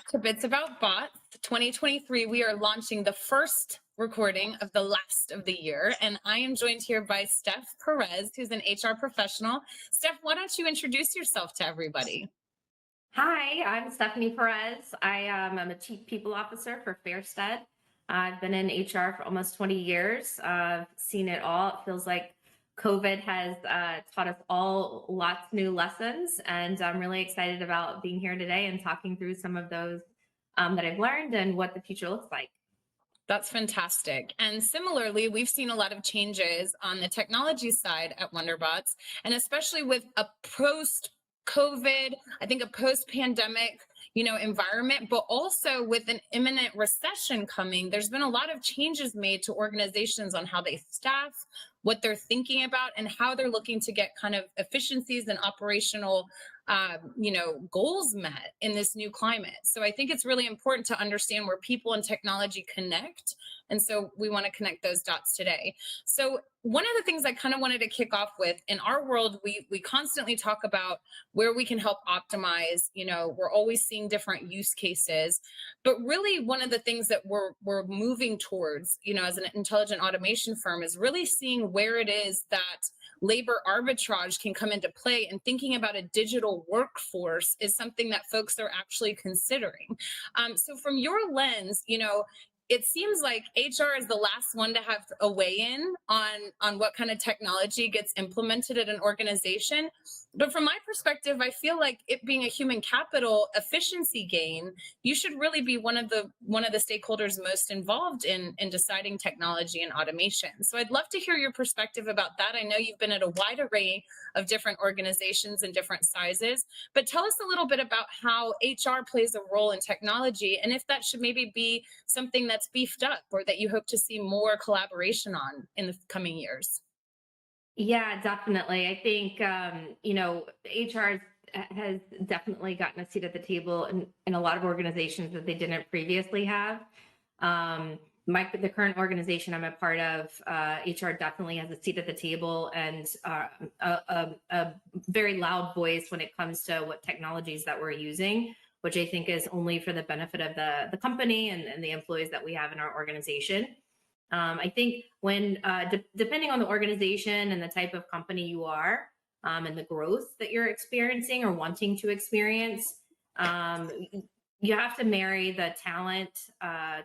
to Bitz About Botz 2023. We are launching the first recording of the last of the year, and I am joined here by Steph Perez, who's an HR professional. Steph, why don't you introduce yourself to everybody? Hi, I'm Stephanie Perez. I'm a Chief People Officer for Fairstead. I've been in HR for almost 20 years. I've seen it all. It feels like COVID has taught us all lots of new lessons, and I'm really excited about being here today and talking through some of those that I've learned and what the future looks like. That's fantastic. And similarly, we've seen a lot of changes on the technology side at WonderBotz, and especially with a post-COVID, I think a post-pandemic, environment, but also with an imminent recession coming, there's been a lot of changes made to organizations on how they staff, what they're thinking about, and how they're looking to get kind of efficiencies and operational goals met in this new climate. So I think it's really important to understand where people and technology connect. And so we want to connect those dots today. So one of the things I kind of wanted to kick off with, in our world, we constantly talk about where we can help optimize. We're always seeing different use cases, but really one of the things that we're moving towards, as an intelligent automation firm, is really seeing where it is that labor arbitrage can come into play, and thinking about a digital workforce is something that folks are actually considering. So from your lens, it seems like HR is the last one to have a weigh-in on what kind of technology gets implemented at an organization. But from my perspective, I feel like it being a human capital efficiency gain, you should really be one of the stakeholders most involved in deciding technology and automation. So I'd love to hear your perspective about that. I know you've been at a wide array of different organizations and different sizes, but tell us a little bit about how HR plays a role in technology, and if that should maybe be something that's beefed up or that you hope to see more collaboration on in the coming years. Yeah, definitely. I think, HR has definitely gotten a seat at the table in a lot of organizations that they didn't previously have. The current organization I'm a part of, HR definitely has a seat at the table and a very loud voice when it comes to what technologies that we're using, which I think is only for the benefit of the company and the employees that we have in our organization. I think when, depending on the organization and the type of company you are, and the growth that you're experiencing or wanting to experience, you have to marry the talent,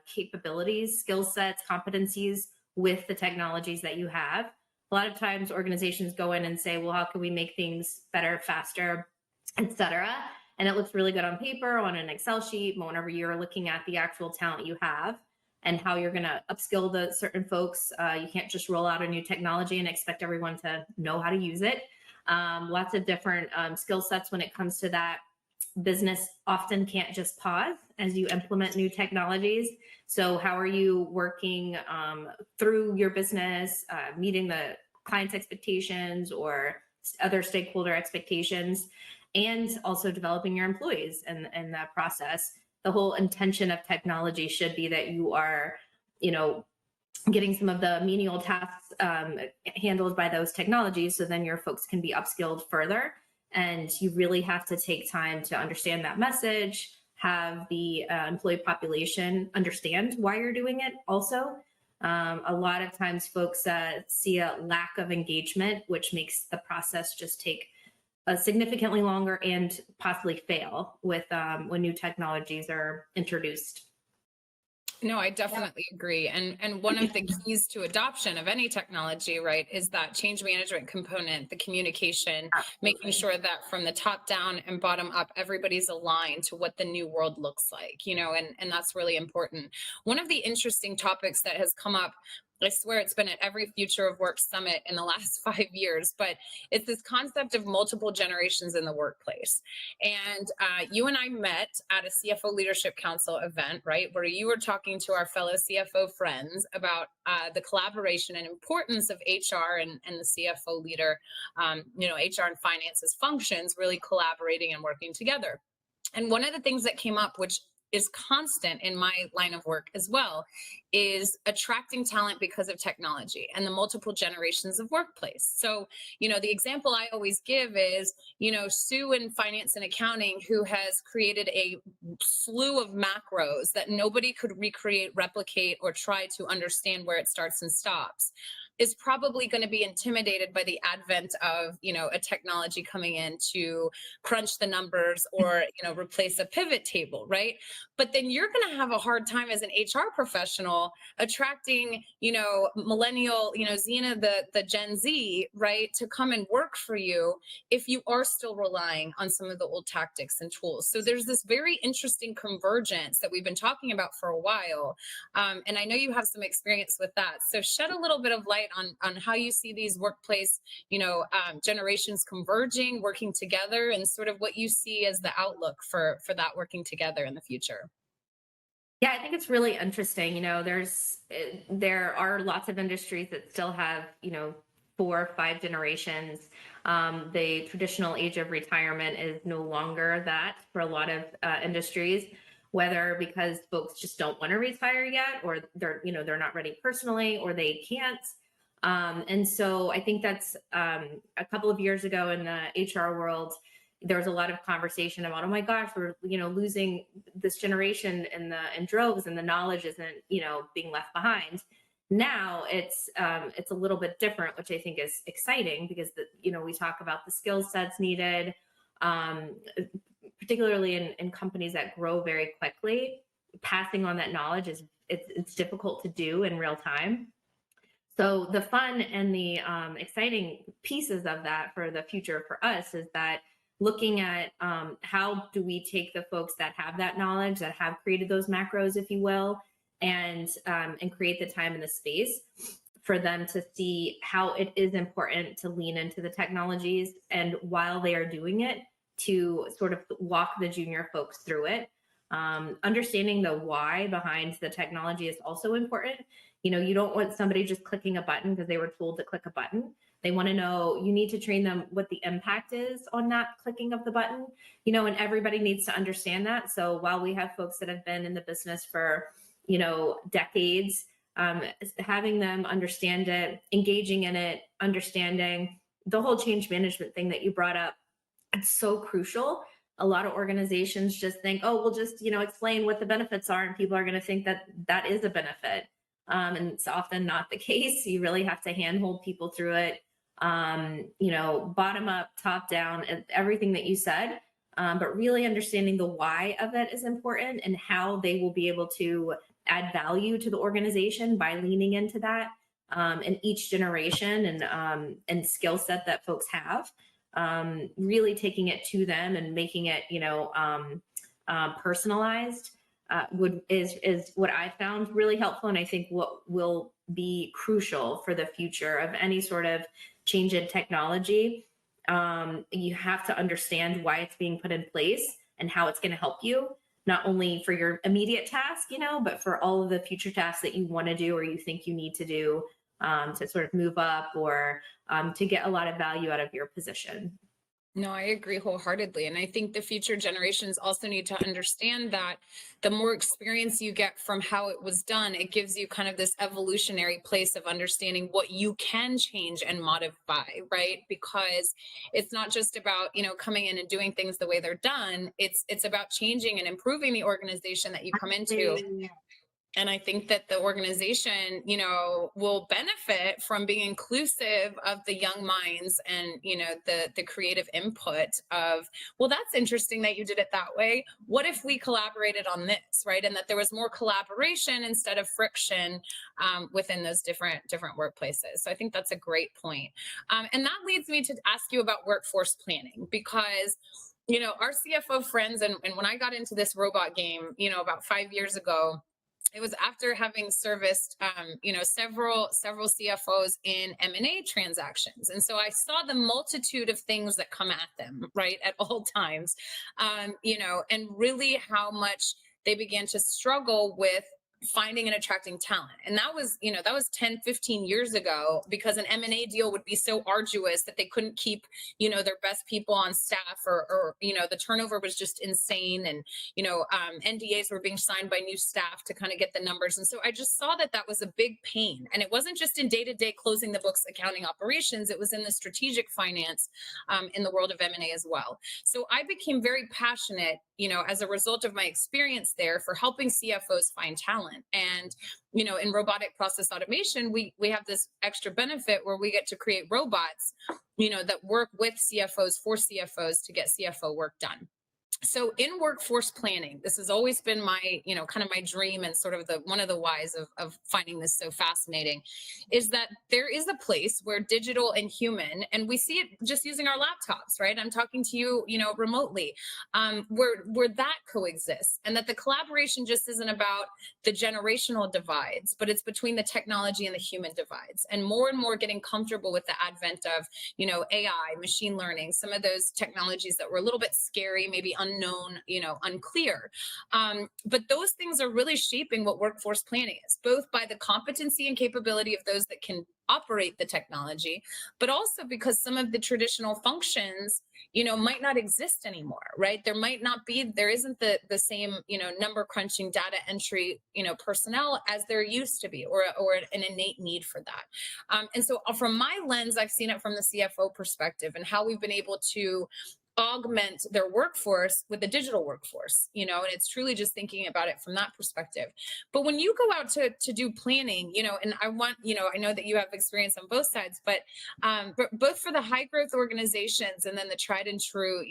capabilities, skill sets, competencies with the technologies that you have. A lot of times organizations go in and say, well, how can we make things better, faster, et cetera? And it looks really good on paper, on an Excel sheet, but whenever you're looking at the actual talent you have and how you're going to upskill the certain folks, you can't just roll out a new technology and expect everyone to know how to use it. Lots of different skill sets when it comes to that. Business often can't just pause as you implement new technologies. So how are you working through your business, meeting the client's expectations or other stakeholder expectations, and also developing your employees in that process? The whole intention of technology should be that you are, getting some of the menial tasks handled by those technologies, so then your folks can be upskilled further. And you really have to take time to understand that message, have the employee population understand why you're doing it also. A lot of times folks see a lack of engagement, which makes the process just take significantly longer and possibly fail with when new technologies are introduced. No, I definitely agree. And one of the keys to adoption of any technology, right, is that change management component, the communication, making sure that from the top down and bottom up, everybody's aligned to what the new world looks like, and that's really important. One of the interesting topics that has come up, I swear it's been at every Future of Work summit in the last 5 years, but it's this concept of multiple generations in the workplace. And you and I met at a CFO Leadership Council event, right, where you were talking to our fellow CFO friends about the collaboration and importance of HR and the CFO leader, HR and finances functions really collaborating and working together. And one of the things that came up, which is constant in my line of work as well is attracting talent because of technology and the multiple generations of workplace. So, the example I always give is, Sue in finance and accounting, who has created a slew of macros that nobody could recreate, replicate, or try to understand where it starts and stops, is probably going to be intimidated by the advent of, a technology coming in to crunch the numbers or, replace a pivot table, right? But then you're going to have a hard time as an HR professional attracting, millennial, Xena, the Gen Z, right, to come and work for you if you are still relying on some of the old tactics and tools. So there's this very interesting convergence that we've been talking about for a while. And I know you have some experience with that. So shed a little bit of light on how you see these workplace, generations converging, working together, and sort of what you see as the outlook for that working together in the future. Yeah, I think it's really interesting. There are lots of industries that still have, 4 or 5 generations. The traditional age of retirement is no longer that for a lot of industries, whether because folks just don't want to retire yet, or they're not ready personally, or they can't. And so I think that's a couple of years ago in the HR world, there was a lot of conversation about, oh my gosh, we're losing this generation in droves, and the knowledge isn't being left behind. Now it's a little bit different, which I think is exciting, because we talk about the skill sets needed, particularly in companies that grow very quickly. Passing on that knowledge it's difficult to do in real time. So the fun and the exciting pieces of that for the future for us is that looking at how do we take the folks that have that knowledge, that have created those macros, if you will, and create the time and the space for them to see how it is important to lean into the technologies, and while they are doing it, to sort of walk the junior folks through it. Understanding the why behind the technology is also important. You don't want somebody just clicking a button because they were told to click a button. They want to know, you need to train them what the impact is on that clicking of the button, and everybody needs to understand that. So while we have folks that have been in the business for, decades, having them understand it, engaging in it, understanding the whole change management thing that you brought up, it's so crucial. A lot of organizations just think, oh, we'll just, explain what the benefits are, and people are going to think that that is a benefit. And it's often not the case. You really have to handhold people through it, bottom up, top down, everything that you said. But really understanding the why of it is important, and how they will be able to add value to the organization by leaning into that in each generation and skill set that folks have. Really taking it to them and making it, personalized is what I found really helpful, and I think what will be crucial for the future of any sort of change in technology. You have to understand why it's being put in place and how it's going to help you, not only for your immediate task, but for all of the future tasks that you want to do or you think you need to do to sort of move up or to get a lot of value out of your position. No, I agree wholeheartedly. And I think the future generations also need to understand that the more experience you get from how it was done, it gives you kind of this evolutionary place of understanding what you can change and modify, right? Because it's not just about, coming in and doing things the way they're done. It's about changing and improving the organization that you come into. And I think that the organization, will benefit from being inclusive of the young minds and, the creative input of, well, that's interesting that you did it that way. What if we collaborated on this, right? And that there was more collaboration instead of friction within those different workplaces. So I think that's a great point. And that leads me to ask you about workforce planning, because our CFO friends, and when I got into this robot game, about 5 years ago, it was after having serviced, several CFOs in M&A transactions. And so I saw the multitude of things that come at them, right, at all times, and really how much they began to struggle with finding and attracting talent. And that was, that was 10, 15 years ago, because an M&A deal would be so arduous that they couldn't keep, their best people on staff, or the turnover was just insane. And, NDAs were being signed by new staff to kind of get the numbers. And so I just saw that that was a big pain. And it wasn't just in day-to-day closing the books accounting operations, it was in the strategic finance, in the world of M&A as well. So I became very passionate, as a result of my experience there, for helping CFOs find talent. And, in robotic process automation, we have this extra benefit where we get to create robots, that work with CFOs for CFOs to get CFO work done. So in workforce planning, this has always been my, kind of my dream, and sort of one of the whys of finding this so fascinating, is that there is a place where digital and human, and we see it just using our laptops, right? I'm talking to you, remotely, where that coexists, and that the collaboration just isn't about the generational divides, but it's between the technology and the human divides, and more getting comfortable with the advent of, AI, machine learning, some of those technologies that were a little bit scary, maybe unknown, unclear. But those things are really shaping what workforce planning is, both by the competency and capability of those that can operate the technology, but also because some of the traditional functions, might not exist anymore, right? There isn't the same, number crunching, data entry, personnel as there used to be, or an innate need for that. And so from my lens, I've seen it from the CFO perspective, and how we've been able to augment their workforce with the digital workforce, and it's truly just thinking about it from that perspective. But when you go out to do planning, and I know that you have experience on both sides, but both for the high growth organizations and then the tried and true,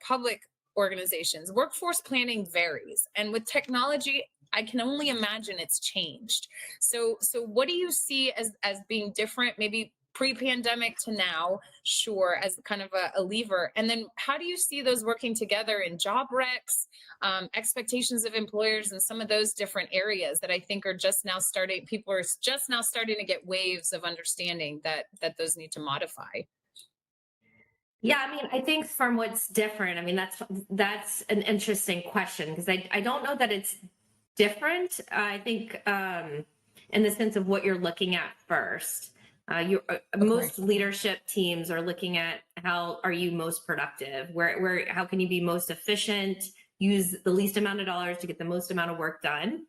public organizations, workforce planning varies. And with technology, I can only imagine it's changed. So what do you see as being different, maybe pre-pandemic to now, sure, as kind of a lever? And then how do you see those working together in job recs, expectations of employers, and some of those different areas that I think are just now starting, people are just now starting to get waves of understanding that those need to modify? Yeah, I mean, I think from what's different, I mean, that's an interesting question, because I don't know that it's different. I think in the sense of what you're looking at first. Most leadership teams are looking at how are you most productive, how can you be most efficient, use the least amount of dollars to get the most amount of work done.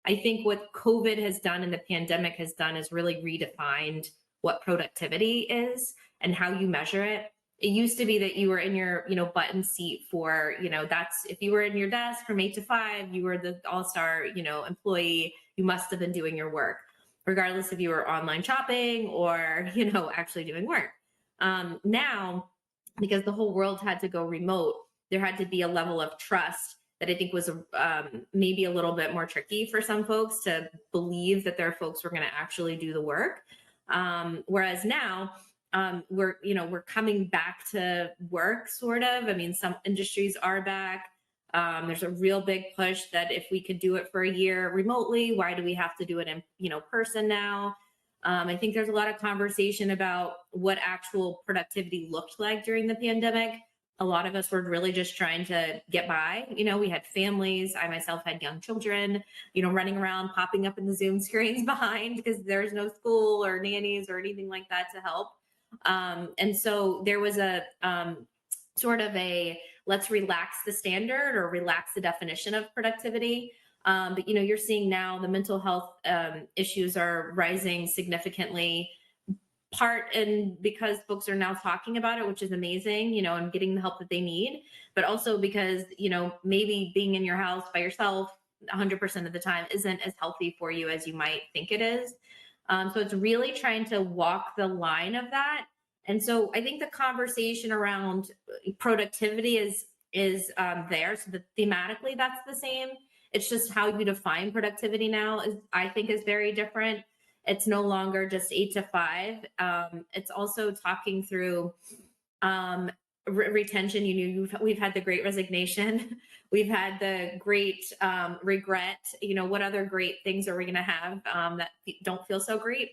I think what COVID has done and the pandemic has done is really redefined what productivity is and how you measure it. It used to be that you were in your, button seat for, that's, if you were in your desk from 8 to 5, you were the all-star, employee, you must have been doing your work, regardless if you were online shopping or, actually doing work. Now, because the whole world had to go remote, there had to be a level of trust that I think was maybe a little bit more tricky for some folks to believe that their folks were going to actually do the work. Whereas now, we're coming back to work, sort of. I mean, some industries are back. There's a real big push that if we could do it for a year remotely, why do we have to do it in, person now? I think there's a lot of conversation about what actual productivity looked like during the pandemic. A lot of us were really just trying to get by. We had families. I myself had young children, running around, popping up in the Zoom screens behind, because there's no school or nannies or anything like that to help. And so there was a sort of a let's relax the standard or relax the definition of productivity. But you're seeing now the mental health issues are rising significantly, part and because folks are now talking about it, which is amazing, and getting the help that they need, but also because, maybe being in your house by yourself 100% of the time isn't as healthy for you as you might think it is. So it's really trying to walk the line of that. And so I think the conversation around productivity is there. So that thematically that's the same. It's just how you define productivity now I think is very different. It's no longer just 8 to 5. It's also talking through retention. We've had the great resignation. We've had the great regret. What other great things are we going to have that don't feel so great?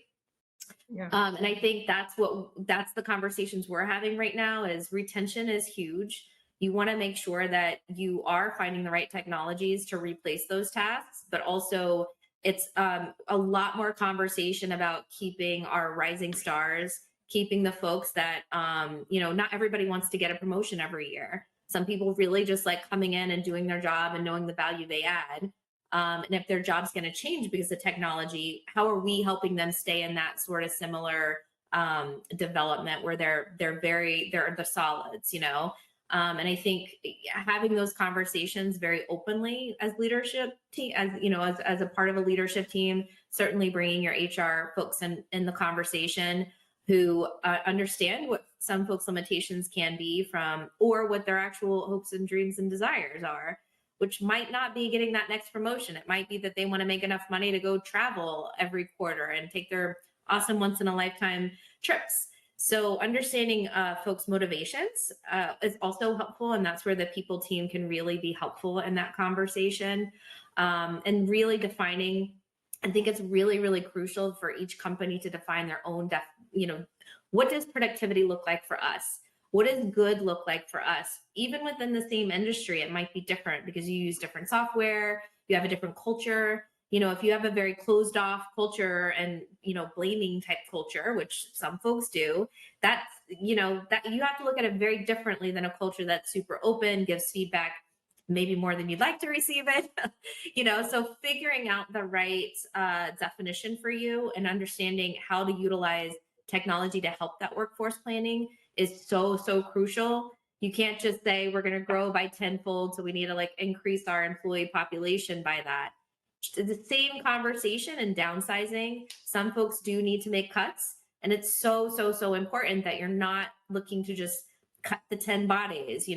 Yeah. And I think that's the conversations we're having right now is retention is huge. You want to make sure that you are finding the right technologies to replace those tasks, but also it's a lot more conversation about keeping our rising stars, keeping the folks that, not everybody wants to get a promotion every year. Some people really just like coming in and doing their job and knowing the value they add. And if their job's going to change because of technology, how are we helping them stay in that sort of similar development where they're the solids, and I think having those conversations very openly as leadership team, as a part of a leadership team, certainly bringing your HR folks in the conversation who understand what some folks' limitations can be from, or what their actual hopes and dreams and desires are, which might not be getting that next promotion. It might be that they want to make enough money to go travel every quarter and take their awesome once in a lifetime trips. So understanding folks' motivations is also helpful, and that's where the people team can really be helpful in that conversation. And really defining, I think it's really, really crucial for each company to define their own, what does productivity look like for us? What does good look like for us? Even within the same industry, it might be different because you use different software, you have a different culture. If you have a very closed off culture and, blaming type culture, which some folks do, that's, that you have to look at it very differently than a culture that's super open, gives feedback maybe more than you'd like to receive it. So figuring out the right definition for you and understanding how to utilize technology to help that workforce planning is so, so crucial. You can't just say we're going to grow by tenfold, so we need to like increase our employee population by that. The same conversation and downsizing. Some folks do need to make cuts, and it's so, so, so important that you're not looking to just cut the 10 bodies,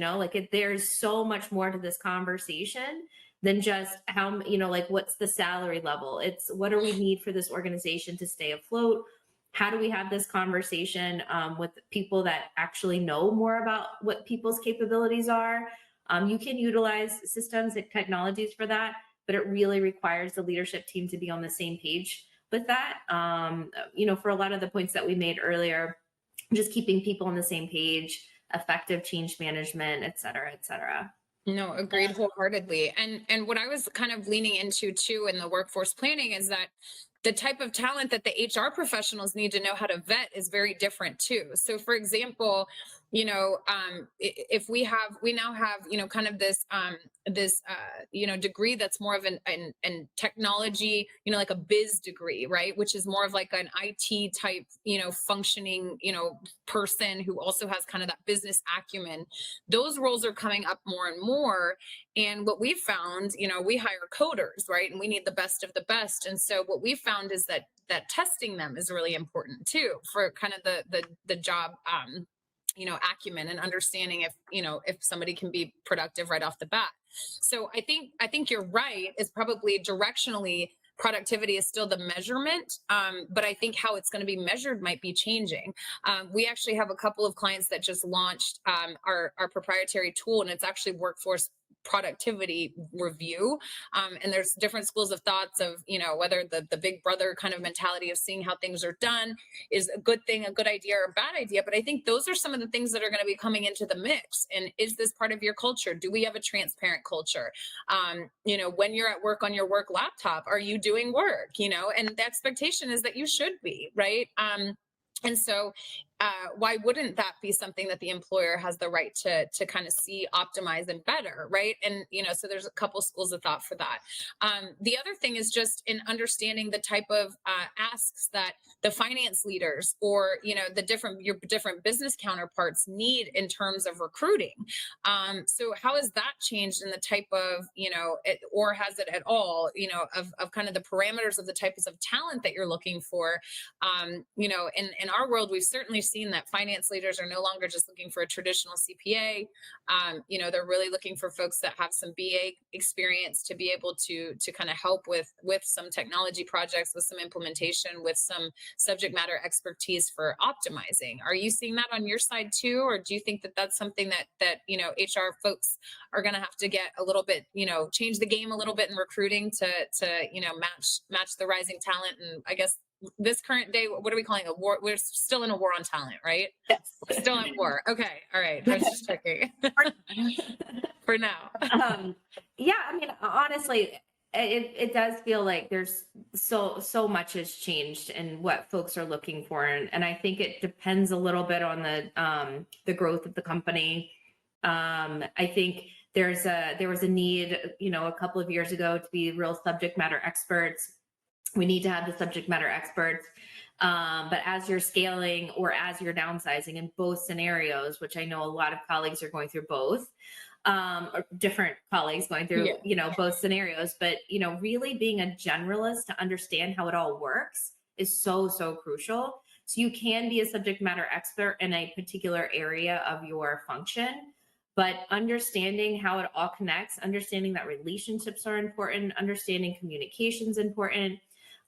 there's so much more to this conversation than just how, what's the salary level? It's what do we need for this organization to stay afloat? How do we have this conversation with people that actually know more about what people's capabilities are? You can utilize systems and technologies for that, but it really requires the leadership team to be on the same page with that. For a lot of the points that we made earlier, just keeping people on the same page, effective change management, et cetera, et cetera. No, agreed wholeheartedly. And what I was kind of leaning into too in the workforce planning is that the type of talent that the HR professionals need to know how to vet is very different too. So for example, if we now have, kind of this, degree that's more of an technology, like a biz degree, right? Which is more of like an IT type, functioning, person who also has kind of that business acumen. Those roles are coming up more and more. And what we've found, we hire coders, right? And we need the best of the best. And so what we've found is that testing them is really important too for kind of the job, acumen and understanding if somebody can be productive right off the bat. So I think you're right. Is probably directionally productivity is still the measurement, but I think how it's going to be measured might be changing. We actually have a couple of clients that just launched our proprietary tool, and it's actually workforce productivity review. And there's different schools of thoughts of, whether the big brother kind of mentality of seeing how things are done is a good thing, a good idea or a bad idea. But I think those are some of the things that are going to be coming into the mix. And is this part of your culture? Do we have a transparent culture? When you're at work on your work laptop, are you doing work? And the expectation is that you should be, right? And so why wouldn't that be something that the employer has the right to kind of see, optimize, and better, right? And, so there's a couple schools of thought for that. The other thing is just in understanding the type of asks that the finance leaders or, your different business counterparts need in terms of recruiting. So how has that changed in the type of, or has it at all, of kind of the parameters of the types of talent that you're looking for? In our world, we've certainly seen that finance leaders are no longer just looking for a traditional CPA. They're really looking for folks that have some BA experience to be able to kind of help with some technology projects, with some implementation, with some subject matter expertise for optimizing. Are you seeing that on your side too, or do you think that that's something that HR folks are going to have to get a little bit, change the game a little bit in recruiting to match the rising talent and I guess this current day, what are we calling it? A war? We're still in a war on talent, right? Yes. We're still at war. Okay. All right. I was just checking for now. Yeah, I mean, honestly, it does feel like there's so much has changed in what folks are looking for, and I think it depends a little bit on the growth of the company. I think there was a need, a couple of years ago to be real subject matter experts. We need to have the subject matter experts. But as you're scaling or as you're downsizing in both scenarios, which I know a lot of colleagues are going through both, or different colleagues going through, both scenarios, but, really being a generalist to understand how it all works is so crucial. So you can be a subject matter expert in a particular area of your function, but understanding how it all connects, understanding that relationships are important, understanding communication's important.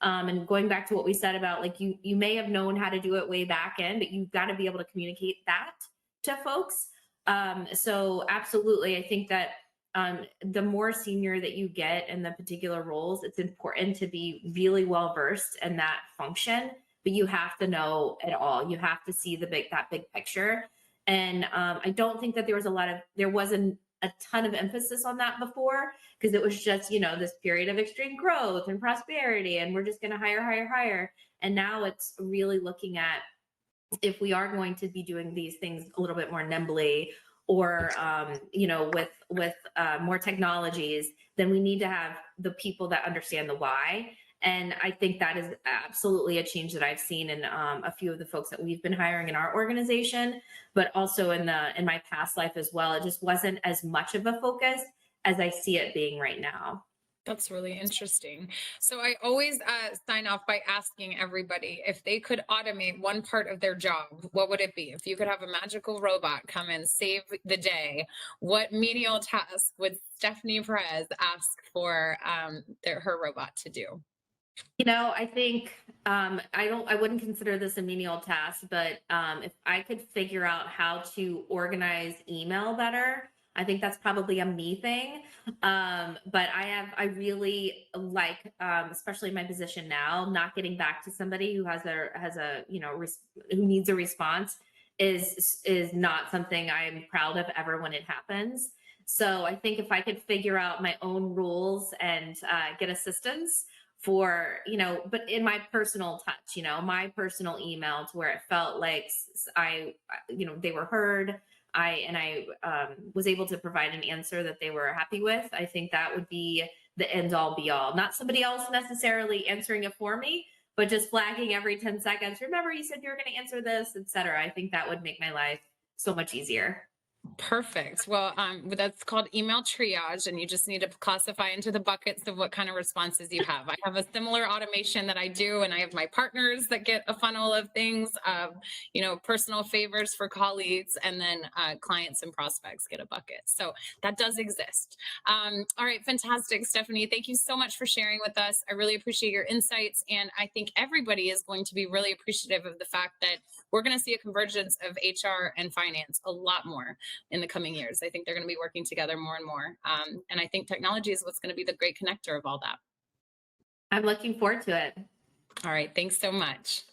And going back to what we said about, like, you may have known how to do it way back end, but you've got to be able to communicate that to folks. So absolutely, I think that the more senior that you get in the particular roles, it's important to be really well versed in that function, but you have to know it all. You have to see that big picture. And I don't think that there wasn't a ton of emphasis on that before, because it was just, this period of extreme growth and prosperity, and we're just going to hire. And now it's really looking at, if we are going to be doing these things a little bit more nimbly, or with more technologies, then we need to have the people that understand the why. And I think that is absolutely a change that I've seen in a few of the folks that we've been hiring in our organization, but also in my past life as well. It just wasn't as much of a focus as I see it being right now. That's really interesting. So I always sign off by asking everybody if they could automate one part of their job, what would it be? If you could have a magical robot come and save the day, what menial task would Stephanie Perez ask for her robot to do? I think I wouldn't consider this a menial task, but if I could figure out how to organize email better, I think that's probably a me thing. But I really like, especially in my position now, not getting back to somebody who has a who needs a response is not something I'm proud of ever when it happens. So I think if I could figure out my own rules and get assistance for, but in my personal touch, my personal email, to where it felt like they were heard. I was able to provide an answer that they were happy with. I think that would be the end all be all. Not somebody else necessarily answering it for me, but just flagging every 10 seconds. Remember, you said you were going to answer this, etc. I think that would make my life so much easier. Perfect. Well, that's called email triage, and you just need to classify into the buckets of what kind of responses you have. I have a similar automation that I do, and I have my partners that get a funnel of things, personal favors for colleagues, and then clients and prospects get a bucket. So that does exist. All right, fantastic, Stephanie. Thank you so much for sharing with us. I really appreciate your insights, and I think everybody is going to be really appreciative of the fact that we're going to see a convergence of HR and finance a lot more in the coming years. I think they're going to be working together more and more. And I think technology is what's going to be the great connector of all that. I'm looking forward to it. All right. Thanks so much.